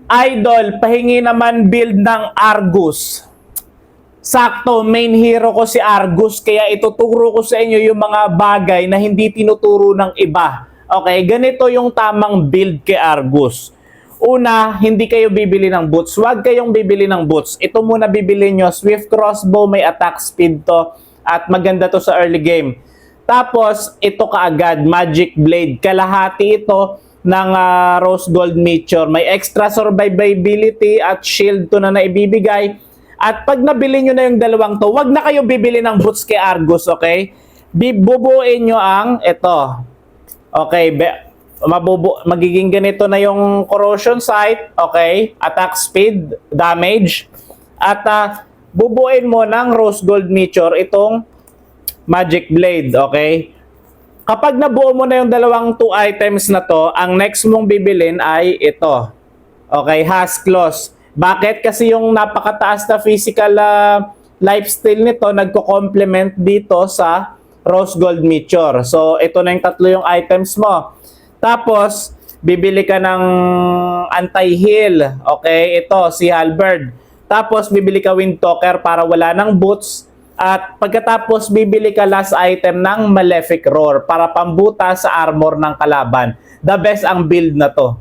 Idol, pahingi naman build ng Argus. Sakto, main hero ko si Argus, kaya ituturo ko sa inyo yung mga bagay na hindi tinuturo ng iba. Okay, ganito yung tamang build kay Argus. Una, hindi kayo bibili ng boots. Huwag kayong bibili ng boots. Ito muna bibili nyo. Swift crossbow, may attack speed to. At maganda to sa early game. Tapos, ito kaagad, magic blade. Kalahati ito ng rose gold meteor. May extra survivability at shield to na naibibigay. At pag nabili nyo na yung dalawang to, wag na kayo bibili ng boots kay Argus, okay? Bubuin nyo ang ito. Okay, magiging ganito na yung corrosion sight, okay? Attack speed, damage. At bubuin mo ng rose gold meteor itong magic blade, okay? Kapag nabuo mo na yung dalawang 2 items na to, ang next mong bibilin ay ito. Okay, Hasclos. Bakit? Kasi yung napakataas na physical lifesteal nito nagko-complement dito sa rose gold meteor. So, ito na yung tatlo yung items mo. Tapos, bibili ka ng anti-heal. Okay, ito, si Halberd. Tapos, bibili ka Windtalker para wala ng boots. At pagkatapos, bibili ka last item ng Malefic Roar para pambuta sa armor ng kalaban. The best ang build na to.